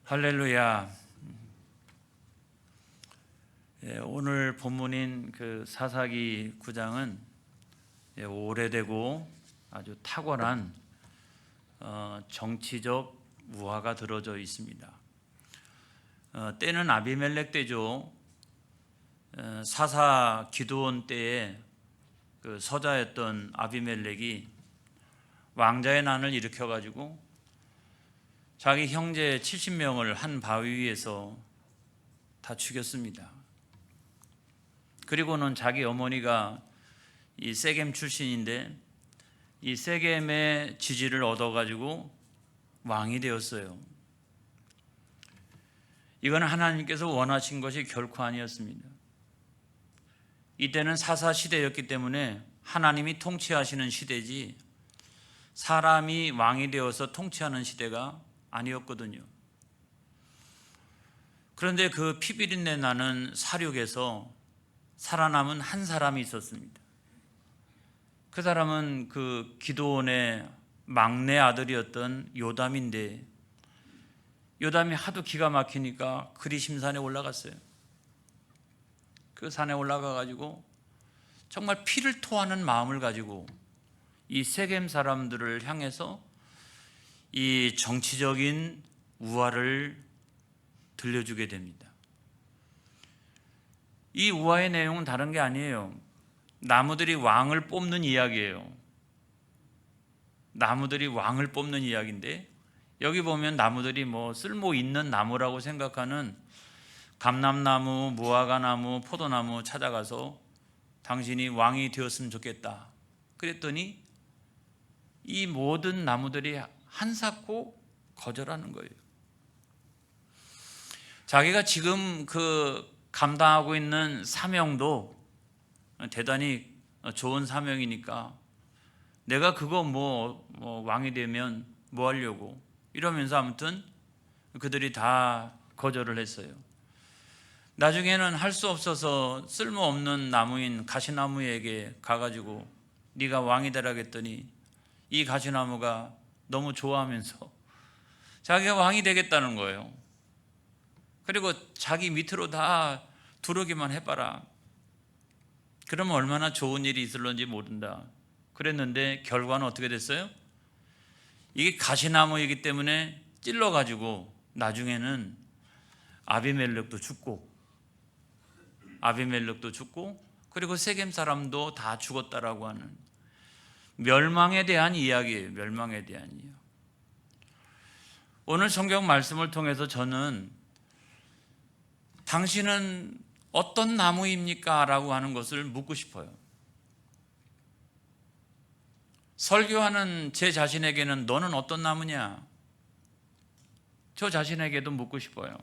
할렐루야. 오늘 본문인 그 사사기 9장은 오래되고 아주 탁월한 정치적 우화가 들어져 있습니다. 때는 아비멜렉 때죠. 사사 기드온 때에 그 서자였던 아비멜렉이 왕자의 난을 일으켜가지고 자기 형제 70명을 한 바위 위에서 다 죽였습니다. 그리고는 자기 어머니가 이 세겜 출신인데 이 세겜의 지지를 얻어가지고 왕이 되었어요. 이건 하나님께서 원하신 것이 결코 아니었습니다. 이때는 사사 시대였기 때문에 하나님이 통치하시는 시대지 사람이 왕이 되어서 통치하는 시대가 아니었거든요. 그런데 그 피비린내 나는 사륙에서 살아남은 한 사람이 있었습니다. 그 사람은 그 기드온의 막내 아들이었던 요담인데, 요담이 하도 기가 막히니까 그리심산에 올라갔어요. 그 산에 올라가 가지고 정말 피를 토하는 마음을 가지고 이 세겜 사람들을 향해서 이 정치적인 우화를 들려주게 됩니다. 이 우화의 내용은 다른 게 아니에요. 나무들이 왕을 뽑는 이야기예요. 나무들이 왕을 뽑는 이야기인데, 여기 보면 나무들이 뭐 쓸모 있는 나무라고 생각하는 감람나무, 무화과나무, 포도나무 찾아가서 당신이 왕이 되었으면 좋겠다 그랬더니 이 모든 나무들이 한사코 거절하는 거예요. 자기가 지금 그 감당하고 있는 사명도 대단히 좋은 사명이니까 내가 그거 뭐 왕이 되면 뭐 하려고 이러면서 아무튼 그들이 다 거절을 했어요. 나중에는 할 수 없어서 쓸모없는 나무인 가시나무에게 가가지고 네가 왕이 되라 했더니 이 가시나무가 너무 좋아하면서 자기가 왕이 되겠다는 거예요. 그리고 자기 밑으로 다 두르기만 해봐라. 그러면 얼마나 좋은 일이 있을런지 모른다 그랬는데 결과는 어떻게 됐어요? 이게 가시나무이기 때문에 찔러가지고 나중에는 아비멜렉도 죽고 그리고 세겜 사람도 다 죽었다라고 하는 멸망에 대한 이야기예요. 멸망에 대한 이야기. 오늘 성경 말씀을 통해서 저는 당신은 어떤 나무입니까? 라고 하는 것을 묻고 싶어요. 설교하는 제 자신에게는 너는 어떤 나무냐? 저 자신에게도 묻고 싶어요.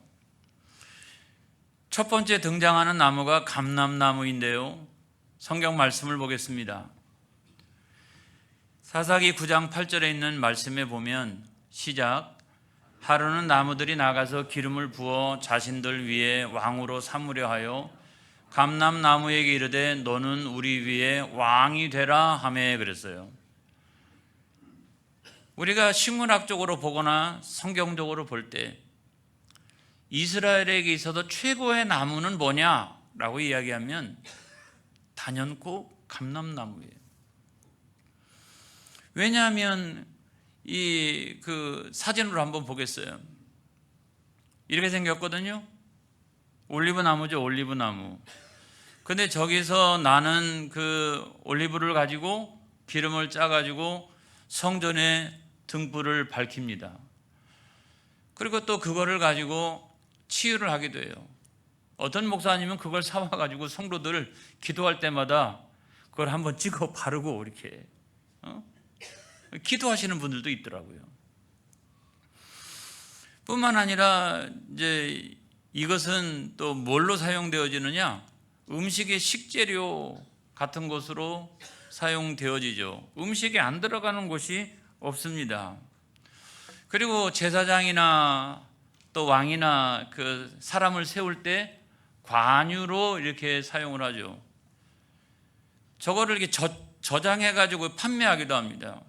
첫 번째 등장하는 나무가 감람나무인데요. 성경 말씀을 보겠습니다. 사사기 9장 8절에 있는 말씀에 보면 시작. 하루는 나무들이 나가서 기름을 부어 자신들 위에 왕으로 삼으려 하여 감람나무에게 이르되 너는 우리 위에 왕이 되라 하매 그랬어요. 우리가 식문학적으로 보거나 성경적으로 볼 때 이스라엘에게 있어서 최고의 나무는 뭐냐라고 이야기하면 단연코 감람나무예요. 왜냐하면 이 그 사진으로 한번 보겠어요. 이렇게 생겼거든요. 올리브 나무죠, 올리브 나무. 근데 저기서 나는 그 올리브를 가지고 기름을 짜가지고 성전에 등불을 밝힙니다. 그리고 또 그거를 가지고 치유를 하기도 해요. 어떤 목사님은 그걸 사와가지고 성도들 기도할 때마다 그걸 한번 찍어 바르고 이렇게 기도하시는 분들도 있더라고요. 뿐만 아니라 이제 이것은 또 뭘로 사용되어지느냐? 음식의 식재료 같은 것으로 사용되어지죠. 음식에 안 들어가는 곳이 없습니다. 그리고 제사장이나 또 왕이나 그 사람을 세울 때 관유로 이렇게 사용을 하죠. 저거를 이렇게 저장해 가지고 판매하기도 합니다.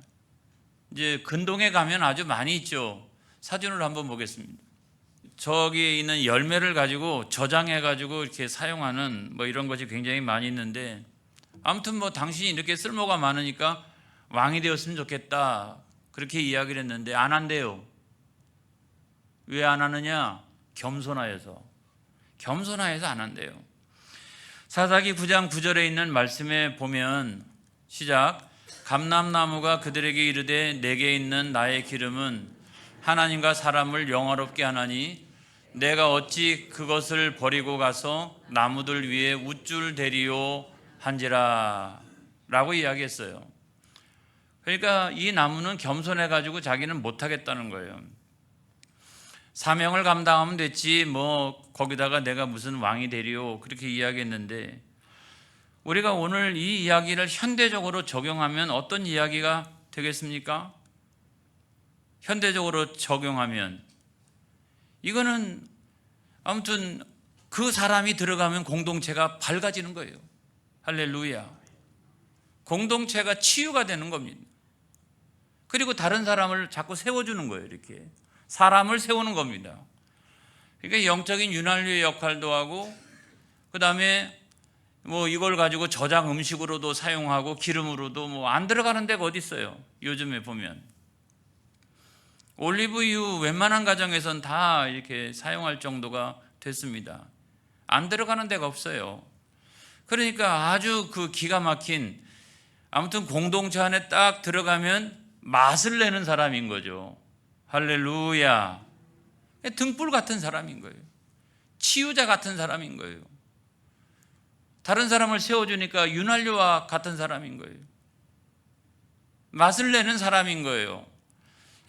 이제 근동에 가면 아주 많이 있죠. 사진으로 한번 보겠습니다. 저기에 있는 열매를 가지고 저장해 가지고 이렇게 사용하는 뭐 이런 것이 굉장히 많이 있는데, 아무튼 뭐 당신이 이렇게 쓸모가 많으니까 왕이 되었으면 좋겠다 그렇게 이야기를 했는데 안 한대요. 왜 안 하느냐? 겸손하여서 안 한대요. 사사기 9장 9절에 있는 말씀에 보면 시작, 감람나무가 그들에게 이르되 내게 있는 나의 기름은 하나님과 사람을 영화롭게 하나니 내가 어찌 그것을 버리고 가서 나무들 위에 웃줄 대리요 한지라 라고 이야기했어요. 그러니까 이 나무는 겸손해 가지고 자기는 못하겠다는 거예요. 사명을 감당하면 됐지 뭐 거기다가 내가 무슨 왕이 되리요 그렇게 이야기했는데, 우리가 오늘 이 이야기를 현대적으로 적용하면 어떤 이야기가 되겠습니까? 현대적으로 적용하면 이거는 아무튼 그 사람이 들어가면 공동체가 밝아지는 거예요. 할렐루야. 공동체가 치유가 되는 겁니다. 그리고 다른 사람을 자꾸 세워주는 거예요. 이렇게 사람을 세우는 겁니다. 그러니까 영적인 윤활유의 역할도 하고, 그 다음에 뭐 이걸 가지고 저장 음식으로도 사용하고 기름으로도 뭐 안 들어가는 데가 어디 있어요. 요즘에 보면 올리브유 웬만한 가정에선 다 이렇게 사용할 정도가 됐습니다. 안 들어가는 데가 없어요. 그러니까 아주 그 기가 막힌, 아무튼 공동체 안에 딱 들어가면 맛을 내는 사람인 거죠. 할렐루야. 등불 같은 사람인 거예요. 치유자 같은 사람인 거예요. 다른 사람을 세워주니까 윤활유와 같은 사람인 거예요. 맛을 내는 사람인 거예요.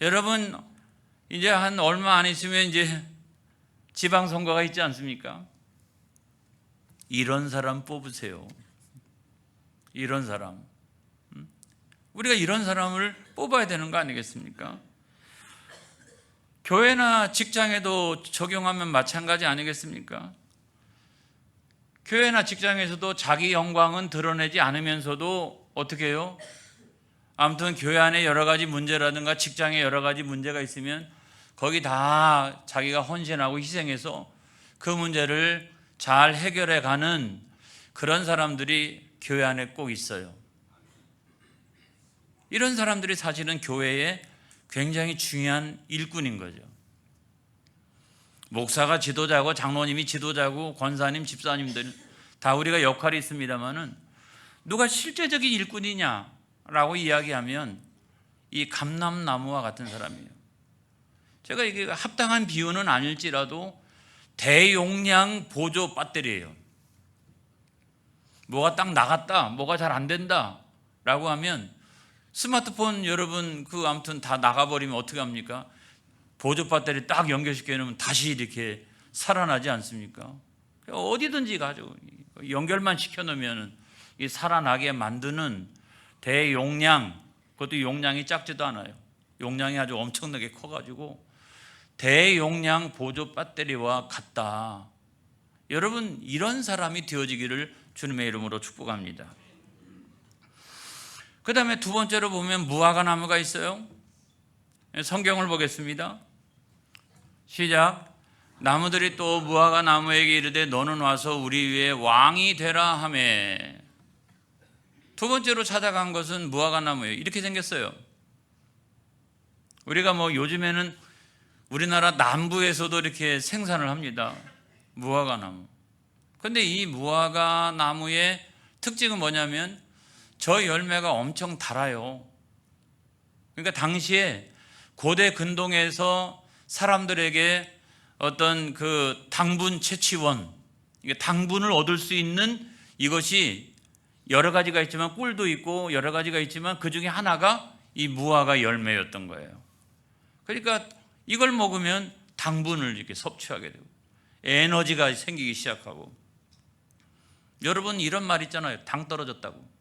여러분, 이제 한 얼마 안 있으면 이제 지방선거가 있지 않습니까? 이런 사람 뽑으세요. 이런 사람. 우리가 이런 사람을 뽑아야 되는 거 아니겠습니까? 교회나 직장에도 적용하면 마찬가지 아니겠습니까? 교회나 직장에서도 자기 영광은 드러내지 않으면서도 어떻게 해요? 아무튼 교회 안에 여러 가지 문제라든가 직장에 여러 가지 문제가 있으면 거기 다 자기가 헌신하고 희생해서 그 문제를 잘 해결해 가는 그런 사람들이 교회 안에 꼭 있어요. 이런 사람들이 사실은 교회에 굉장히 중요한 일꾼인 거죠. 목사가 지도자고 장로님이 지도자고 권사님, 집사님들 다 우리가 역할이 있습니다만은 누가 실제적인 일꾼이냐라고 이야기하면 이 감람나무와 같은 사람이에요. 제가 이게 합당한 비유는 아닐지라도 대용량 보조 배터리예요. 뭐가 딱 나갔다, 뭐가 잘 안 된다 라고 하면 스마트폰 여러분 아무튼 다 나가버리면 어떻게 합니까? 보조 배터리 딱 연결시켜 놓으면 다시 이렇게 살아나지 않습니까? 어디든지 가죠. 연결만 시켜 놓으면 살아나게 만드는 대용량, 그것도 용량이 작지도 않아요. 용량이 아주 엄청나게 커가지고 대용량 보조 배터리와 같다. 여러분, 이런 사람이 되어지기를 주님의 이름으로 축복합니다. 그 다음에 두 번째로 보면 무화과 나무가 있어요. 성경을 보겠습니다. 시작. 나무들이 또 무화과 나무에게 이르되 너는 와서 우리 위에 왕이 되라 하매. 두 번째로 찾아간 것은 무화과 나무예요. 이렇게 생겼어요. 우리가 뭐 요즘에는 우리나라 남부에서도 이렇게 생산을 합니다. 무화과 나무. 그런데 이 무화과 나무의 특징은 뭐냐면 저 열매가 엄청 달아요. 그러니까 당시에 고대 근동에서 사람들에게 어떤 그 당분 채취원, 당분을 얻을 수 있는 이것이 여러 가지가 있지만 꿀도 있고 여러 가지가 있지만 그 중에 하나가 이 무화과 열매였던 거예요. 그러니까 이걸 먹으면 당분을 이렇게 섭취하게 되고 에너지가 생기기 시작하고. 여러분 이런 말 있잖아요. 당 떨어졌다고.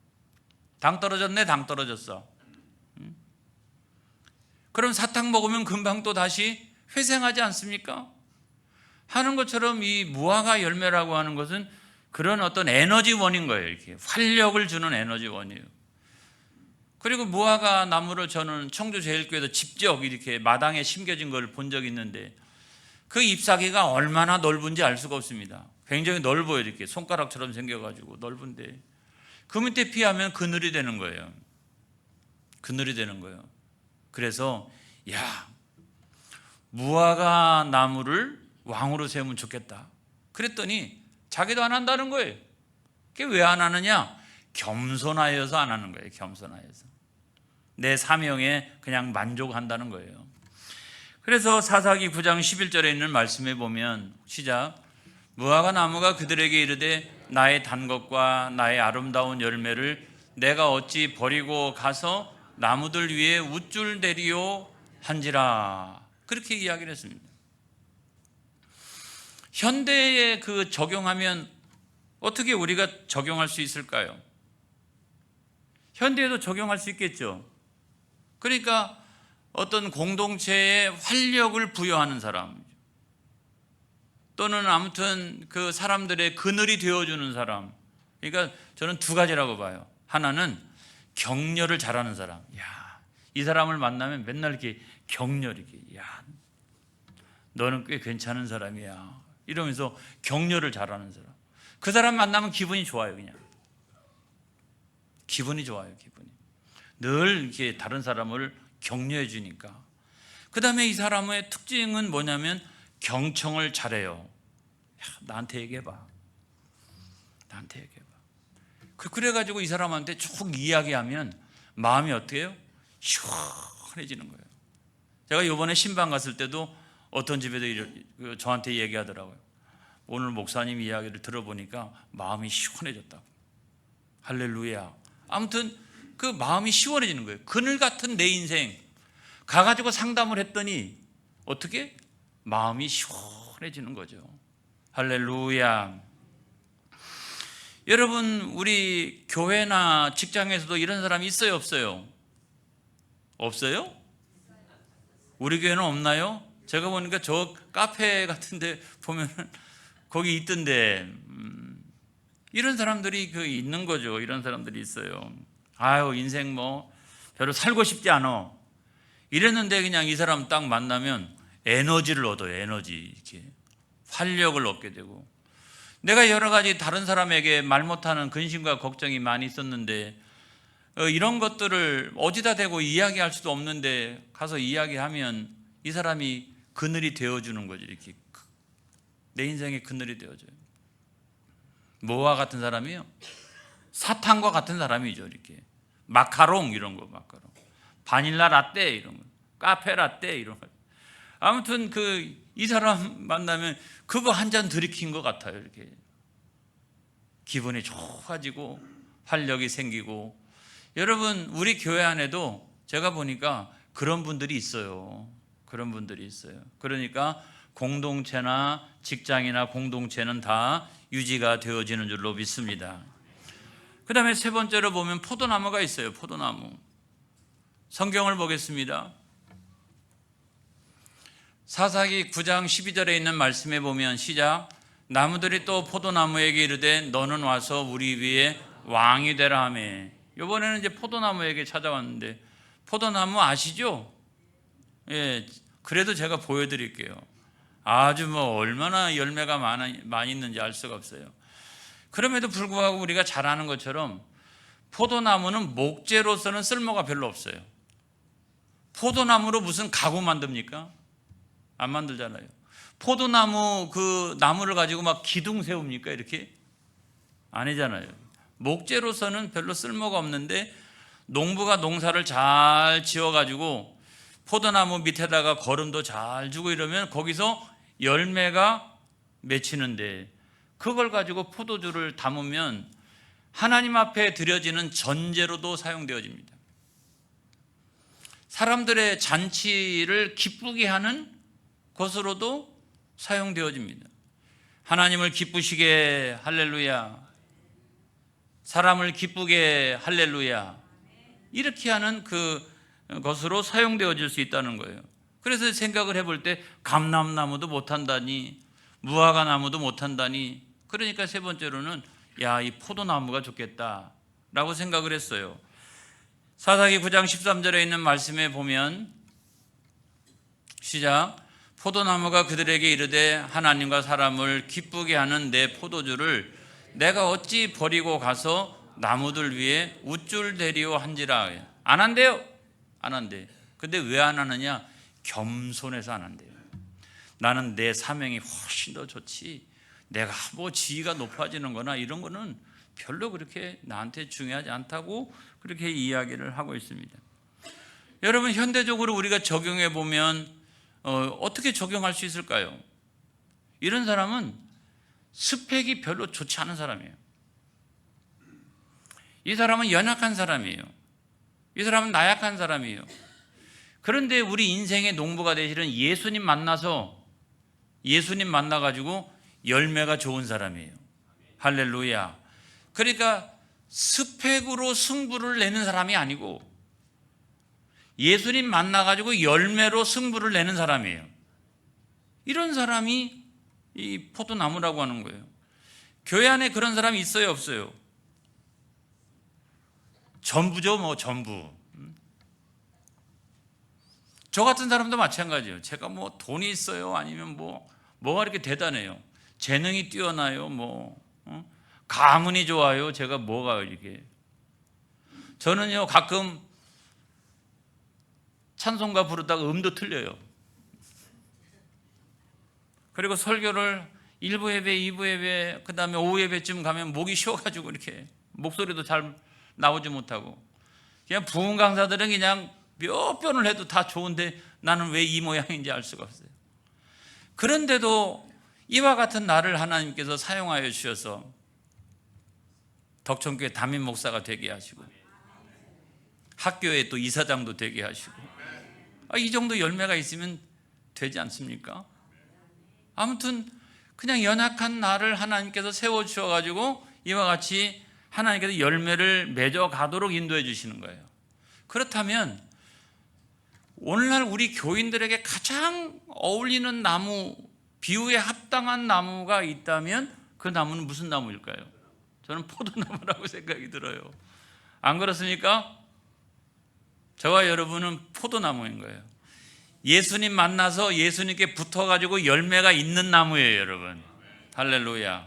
당 떨어졌네, 당 떨어졌어. 그럼 사탕 먹으면 금방 또 다시 회생하지 않습니까? 하는 것처럼 이 무화과 열매라고 하는 것은 그런 어떤 에너지원인 거예요. 이렇게 활력을 주는 에너지원이에요. 그리고 무화과 나무를 저는 청주제일교회에서 직접 이렇게 마당에 심겨진 걸 본 적이 있는데 그 잎사귀가 얼마나 넓은지 알 수가 없습니다. 굉장히 넓어요. 이렇게 손가락처럼 생겨가지고 넓은데 그 밑에 피하면 그늘이 되는 거예요. 그늘이 되는 거예요. 그래서 야, 무화과 나무를 왕으로 세우면 좋겠다. 그랬더니 자기도 안 한다는 거예요. 그게 왜 안 하느냐? 겸손하여서 안 하는 거예요. 겸손하여서. 내 사명에 그냥 만족한다는 거예요. 그래서 사사기 9장 11절에 있는 말씀에 보면 시작. 무화과 나무가 그들에게 이르되 나의 단 것과 나의 아름다운 열매를 내가 어찌 버리고 가서 나무들 위에 우쭐 대리오 한지라. 그렇게 이야기를 했습니다. 현대에 그 적용하면 어떻게 우리가 적용할 수 있을까요? 현대에도 적용할 수 있겠죠. 그러니까 어떤 공동체에 활력을 부여하는 사람, 또는 아무튼 그 사람들의 그늘이 되어주는 사람. 그러니까 저는 두 가지라고 봐요. 하나는 격려를 잘하는 사람. 야, 이 사람을 만나면 맨날 이렇게 격려, 이렇게, 야, 너는 꽤 괜찮은 사람이야, 이러면서 격려를 잘하는 사람. 그 사람 만나면 기분이 좋아요. 그냥 기분이 좋아요. 기분이 늘 이렇게 다른 사람을 격려해 주니까. 그 다음에 이 사람의 특징은 뭐냐면 경청을 잘해요. 야, 나한테 얘기해봐. 나한테 얘기해봐. 그래가지고 이 사람한테 쭉 이야기하면 마음이 어떻게 해요? 시원해지는 거예요. 제가 이번에 신방 갔을 때도 어떤 집에도 저한테 얘기하더라고요. 오늘 목사님 이야기를 들어보니까 마음이 시원해졌다고. 할렐루야. 아무튼 그 마음이 시원해지는 거예요. 그늘 같은 내 인생 가가지고 상담을 했더니 어떻게? 마음이 시원해지는 거죠. 할렐루야. 여러분, 우리 교회나 직장에서도 이런 사람이 있어요, 없어요? 없어요? 우리 교회는 없나요? 제가 보니까 저 카페 같은 데 보면 거기 있던데, 이런 사람들이 있는 거죠. 이런 사람들이 있어요. 아유, 인생 뭐 별로 살고 싶지 않아, 이랬는데 그냥 이 사람 딱 만나면 에너지를 얻어요. 에너지, 이렇게 활력을 얻게 되고. 내가 여러 가지 다른 사람에게 말 못하는 근심과 걱정이 많이 있었는데 이런 것들을 어디다 대고 이야기할 수도 없는데 가서 이야기하면 이 사람이 그늘이 되어주는 거죠. 이렇게 내 인생의 그늘이 되어줘요. 뭐와 같은 사람이요? 사탕과 같은 사람이죠. 이렇게 마카롱, 이런 거, 마카롱, 바닐라 라떼, 이런 거, 카페 라떼, 이런 거. 아무튼 이 사람 만나면 그거 한 잔 들이킨 것 같아요. 이렇게 기분이 좋아지고 활력이 생기고. 여러분, 우리 교회 안에도 제가 보니까 그런 분들이 있어요. 그런 분들이 있어요. 그러니까 공동체나 직장이나 공동체는 다 유지가 되어지는 줄로 믿습니다. 그 다음에 세 번째로 보면 포도나무가 있어요. 포도나무. 성경을 보겠습니다. 사사기 9장 12절에 있는 말씀에 보면 시작. 나무들이 또 포도나무에게 이르되 너는 와서 우리 위에 왕이 되라 하매. 이번에는 이제 포도나무에게 찾아왔는데, 포도나무 아시죠? 예, 그래도 제가 보여드릴게요. 아주 뭐 얼마나 열매가 많이 있는지 알 수가 없어요. 그럼에도 불구하고 우리가 잘 아는 것처럼 포도나무는 목재로서는 쓸모가 별로 없어요. 포도나무로 무슨 가구 만듭니까? 안 만들잖아요. 포도나무 그 나무를 가지고 막 기둥 세웁니까? 이렇게? 아니잖아요. 목재로서는 별로 쓸모가 없는데 농부가 농사를 잘 지어가지고 포도나무 밑에다가 거름도 잘 주고 이러면 거기서 열매가 맺히는데, 그걸 가지고 포도주를 담으면 하나님 앞에 드려지는 전제로도 사용되어집니다. 사람들의 잔치를 기쁘게 하는 것으로도 사용되어집니다. 하나님을 기쁘시게 할렐루야, 사람을 기쁘게 할렐루야, 이렇게 하는 그것으로 사용되어질 수 있다는 거예요. 그래서 생각을 해볼 때 감람나무도 못한다니, 무화과 나무도 못한다니, 그러니까 세 번째로는 야, 이 포도나무가 좋겠다라고 생각을 했어요. 사사기 9장 13절에 있는 말씀에 보면 시작. 포도나무가 그들에게 이르되 하나님과 사람을 기쁘게 하는 내 포도주를 내가 어찌 버리고 가서 나무들 위에 우쭐대리오 한지라. 안 한대요. 안 한대. 근데 왜 안 하느냐? 겸손해서 안 한대요. 나는 내 사명이 훨씬 더 좋지, 내가 뭐 지위가 높아지는 거나 이런 거는 별로 그렇게 나한테 중요하지 않다고 그렇게 이야기를 하고 있습니다. 여러분, 현대적으로 우리가 적용해 보면 어떻게 적용할 수 있을까요? 이런 사람은 스펙이 별로 좋지 않은 사람이에요. 이 사람은 연약한 사람이에요. 이 사람은 나약한 사람이에요. 그런데 우리 인생의 농부가 되시는 예수님 만나가지고 열매가 좋은 사람이에요. 할렐루야. 그러니까 스펙으로 승부를 내는 사람이 아니고 예수님 만나가지고 열매로 승부를 내는 사람이에요. 이런 사람이 이 포도나무라고 하는 거예요. 교회 안에 그런 사람이 있어요, 없어요? 전부죠, 뭐 전부. 저 같은 사람도 마찬가지예요. 제가 뭐 돈이 있어요, 아니면 뭐가 이렇게 대단해요, 재능이 뛰어나요, 가문이 좋아요, 제가 뭐가 이렇게. 저는요, 가끔 찬송가 부르다가 음도 틀려요. 그리고 설교를 1부 예배, 2부 예배, 그 다음에 오후 예배쯤 가면 목이 쉬어가지고 이렇게 목소리도 잘 나오지 못하고, 그냥 부흥 강사들은 그냥 몇 번을 해도 다 좋은데 나는 왜 이 모양인지 알 수가 없어요. 그런데도 이와 같은 나를 하나님께서 사용하여 주셔서 덕천교회 담임 목사가 되게 하시고 학교에 또 이사장도 되게 하시고, 이 정도 열매가 있으면 되지 않습니까? 아무튼 그냥 연약한 나를 하나님께서 세워주셔가지고 이와 같이 하나님께서 열매를 맺어가도록 인도해 주시는 거예요. 그렇다면 오늘날 우리 교인들에게 가장 어울리는 나무, 비유에 합당한 나무가 있다면 그 나무는 무슨 나무일까요? 저는 포도나무라고 생각이 들어요. 안 그렇습니까? 저와 여러분은 포도나무인 거예요. 예수님 만나서 예수님께 붙어가지고 열매가 있는 나무예요, 여러분. 할렐루야.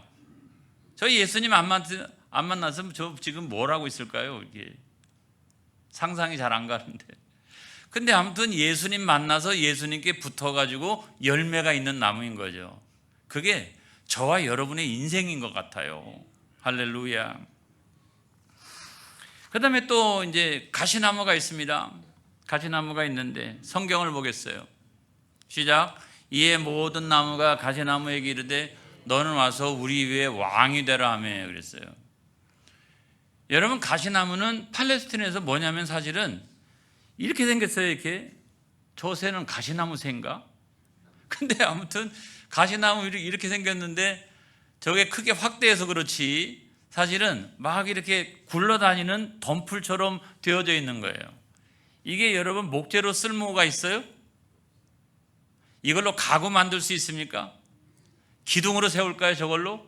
저희 예수님 안 만났으면 저 지금 뭘 하고 있을까요? 이게 상상이 잘 안 가는데. 근데 아무튼 예수님 만나서 예수님께 붙어가지고 열매가 있는 나무인 거죠. 그게 저와 여러분의 인생인 것 같아요. 할렐루야. 그 다음에 또 이제 가시나무가 있습니다. 가시나무가 있는데 성경을 보겠어요. 시작. 이에 모든 나무가 가시나무에게 이르되 너는 와서 우리 위에 왕이 되라 하며 그랬어요. 여러분, 가시나무는 팔레스틴에서 뭐냐면 사실은 이렇게 생겼어요. 이렇게. 저 새는 가시나무 새인가? 근데 아무튼 가시나무 이렇게 생겼는데 저게 크게 확대해서 그렇지 사실은 막 이렇게 굴러다니는 덤풀처럼 되어져 있는 거예요. 이게 여러분 목재로 쓸모가 있어요? 이걸로 가구 만들 수 있습니까? 기둥으로 세울까요, 저걸로?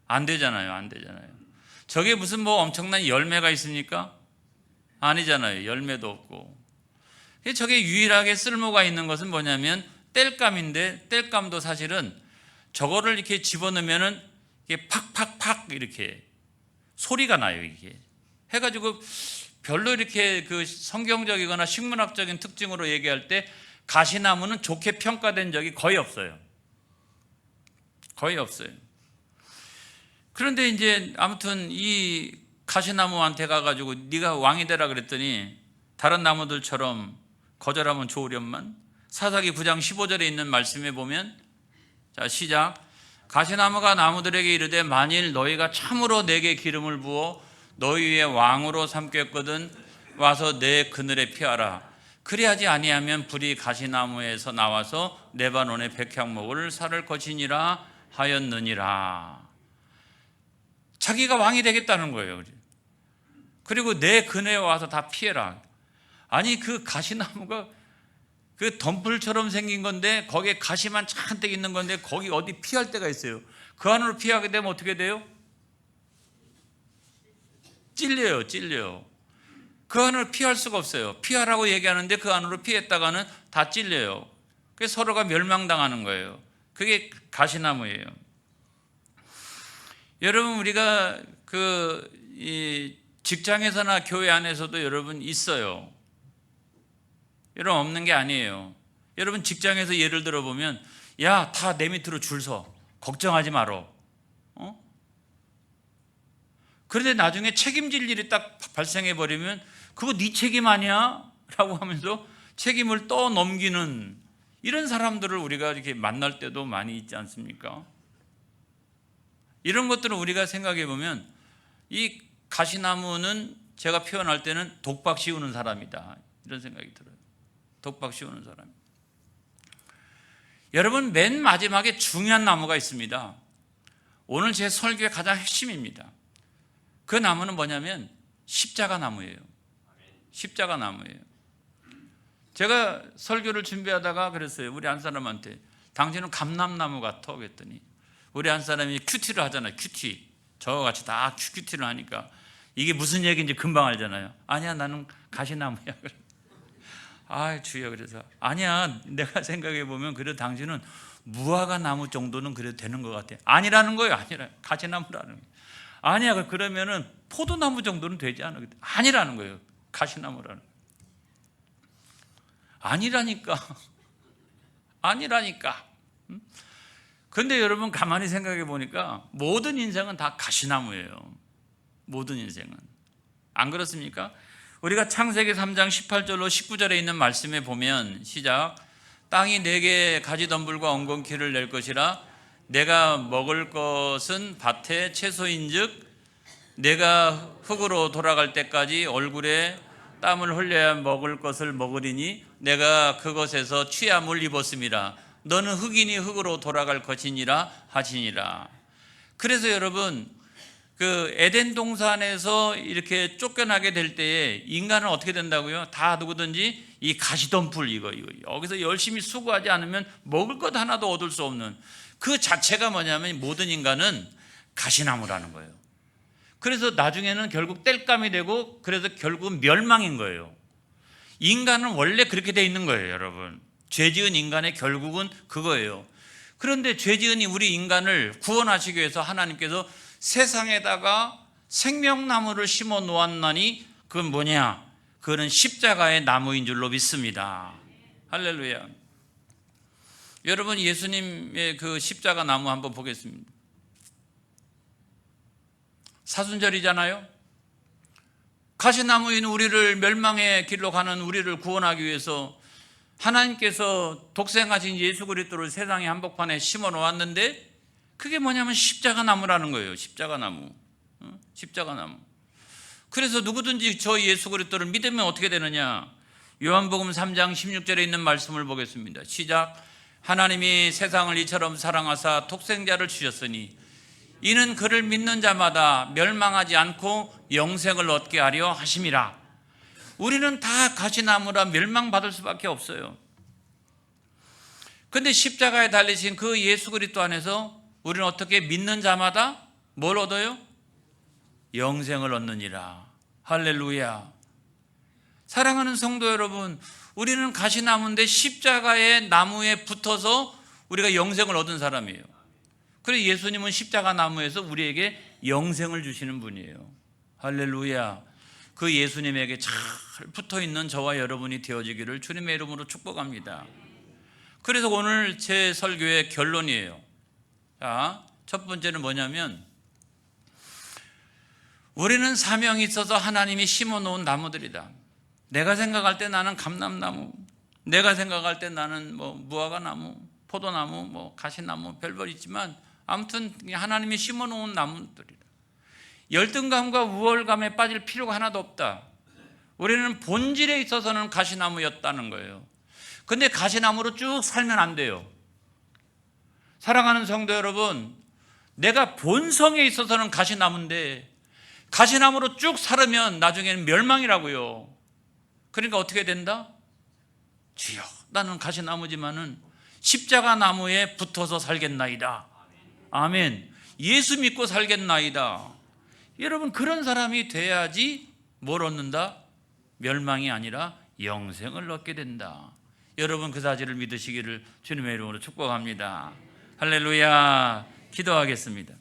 안 되잖아요. 안 되잖아요. 저게 무슨 뭐 엄청난 열매가 있습니까? 아니잖아요. 열매도 없고. 저게 유일하게 쓸모가 있는 것은 뭐냐면 땔감인데, 땔감도 사실은 저거를 이렇게 집어넣으면은 이게 팍팍팍 이렇게 소리가 나요. 이게 해가지고 별로 이렇게 그 성경적이거나 식문학적인 특징으로 얘기할 때 가시나무는 좋게 평가된 적이 거의 없어요. 거의 없어요. 그런데 이제 아무튼 이 가시나무한테 가가지고 네가 왕이 되라 그랬더니 다른 나무들처럼 거절하면 좋으련만. 사사기 9장 15절에 있는 말씀에 보면, 자 시작. 가시나무가 나무들에게 이르되 만일 너희가 참으로 내게 기름을 부어 너희 위에 왕으로 삼겠거든 와서 내 그늘에 피하라. 그리하지 아니하면 불이 가시나무에서 나와서 레바논의 백향목을 살을 것이니라 하였느니라. 자기가 왕이 되겠다는 거예요. 그리고 내 그늘에 와서 다 피해라. 아니, 그 가시나무가 그 덤불처럼 생긴 건데 거기에 가시만 잔뜩 있는 건데 거기 어디 피할 데가 있어요. 그 안으로 피하게 되면 어떻게 돼요? 찔려요. 그 안으로 피할 수가 없어요. 피하라고 얘기하는데 그 안으로 피했다가는 다 찔려요. 그게 서로가 멸망당하는 거예요. 그게 가시나무예요. 여러분, 우리가 이 직장에서나 교회 안에서도 여러분 있어요. 여러분 없는 게 아니에요. 여러분 직장에서 예를 들어 보면, 야, 다 내 밑으로 줄 서. 걱정하지 마라. 그런데 나중에 책임질 일이 딱 발생해 버리면 그거 네 책임 아니야? 라고 하면서 책임을 떠넘기는 이런 사람들을 우리가 이렇게 만날 때도 많이 있지 않습니까? 이런 것들을 우리가 생각해 보면 이 가시나무는 제가 표현할 때는 독박 씌우는 사람이다, 이런 생각이 들어요. 독박 씌우는 사람. 여러분, 맨 마지막에 중요한 나무가 있습니다. 오늘 제 설교의 가장 핵심입니다. 그 나무는 뭐냐면 십자가 나무예요. 십자가 나무예요. 제가 설교를 준비하다가 그랬어요. 우리 한 사람한테, 당신은 감람나무 같아 그랬더니, 우리 한 사람이 큐티를 하잖아요. 큐티. 저와 같이 다 큐티를 하니까 이게 무슨 얘기인지 금방 알잖아요. 아니야, 나는 가시나무야. 아, 주여. 그래서 아니야, 내가 생각해 보면 그래도 당신은 무화과 나무 정도는 그래도 되는 것 같아. 아니라는 거예요. 아니라 가시나무라는 거예요. 아니야, 그러면은 포도나무 정도는 되지 않아. 아니라는 거예요. 가시나무라는 거예요. 아니라니까. 아니라니까. 근데 여러분 가만히 생각해 보니까 모든 인생은 다 가시나무예요. 모든 인생은. 안 그렇습니까? 우리가 창세기 3장 18절로 19절에 있는 말씀에 보면, 시작. 땅이 내게 가지덤불과 엉겅퀴를 낼 것이라. 내가 먹을 것은 밭의 채소인즉 내가 흙으로 돌아갈 때까지 얼굴에 땀을 흘려야 먹을 것을 먹으리니 내가 그것에서 취함을 입었음이라. 너는 흙이니 흙으로 돌아갈 것이니라 하시니라. 그래서 여러분, 그 에덴 동산에서 이렇게 쫓겨나게 될 때에 인간은 어떻게 된다고요? 다 누구든지 이 가시덤불, 이거 여기서 열심히 수고하지 않으면 먹을 것 하나도 얻을 수 없는, 그 자체가 뭐냐면 모든 인간은 가시나무라는 거예요. 그래서 나중에는 결국 땔감이 되고, 그래서 결국 멸망인 거예요. 인간은 원래 그렇게 돼 있는 거예요, 여러분. 죄지은 인간의 결국은 그거예요. 그런데 죄지은 우리 인간을 구원하시기 위해서 하나님께서 세상에다가 생명나무를 심어 놓았나니, 그건 뭐냐? 그거는 십자가의 나무인 줄로 믿습니다. 할렐루야. 여러분, 예수님의 그 십자가 나무 한번 보겠습니다. 사순절이잖아요. 가시나무인 우리를, 멸망의 길로 가는 우리를 구원하기 위해서 하나님께서 독생하신 예수 그리스도를 세상의 한복판에 심어 놓았는데, 그게 뭐냐면 십자가 나무라는 거예요. 십자가 나무. 십자가 나무. 그래서 누구든지 저 예수 그리스도를 믿으면 어떻게 되느냐? 요한복음 3장 16절에 있는 말씀을 보겠습니다. 시작. 하나님이 세상을 이처럼 사랑하사 독생자를 주셨으니 이는 그를 믿는 자마다 멸망하지 않고 영생을 얻게 하려 하심이라. 우리는 다 가시나무라 멸망받을 수밖에 없어요. 그런데 십자가에 달리신 그 예수 그리스도 안에서 우리는 어떻게 믿는 자마다 뭘 얻어요? 영생을 얻느니라. 할렐루야. 사랑하는 성도 여러분, 우리는 가시나무인데 십자가의 나무에 붙어서 우리가 영생을 얻은 사람이에요. 그래서 예수님은 십자가 나무에서 우리에게 영생을 주시는 분이에요. 할렐루야. 그 예수님에게 잘 붙어있는 저와 여러분이 되어지기를 주님의 이름으로 축복합니다. 그래서 오늘 제 설교의 결론이에요. 자, 첫 번째는 뭐냐면, 우리는 사명이 있어서 하나님이 심어놓은 나무들이다. 내가 생각할 때 나는 감람나무, 내가 생각할 때 나는 뭐 무화과나무, 포도나무, 뭐 가시나무, 별별 있지만 아무튼 하나님이 심어놓은 나무들이다. 열등감과 우월감에 빠질 필요가 하나도 없다. 우리는 본질에 있어서는 가시나무였다는 거예요. 근데 가시나무로 쭉 살면 안 돼요. 사랑하는 성도 여러분, 내가 본성에 있어서는 가시나무인데 가시나무로 쭉 살으면 나중에는 멸망이라고요. 그러니까 어떻게 된다? 주여, 나는 가시나무지만은 십자가 나무에 붙어서 살겠나이다. 아멘. 예수 믿고 살겠나이다. 여러분, 그런 사람이 돼야지 뭘 얻는다? 멸망이 아니라 영생을 얻게 된다. 여러분 그 사실을 믿으시기를 주님의 이름으로 축복합니다. 할렐루야. 기도하겠습니다.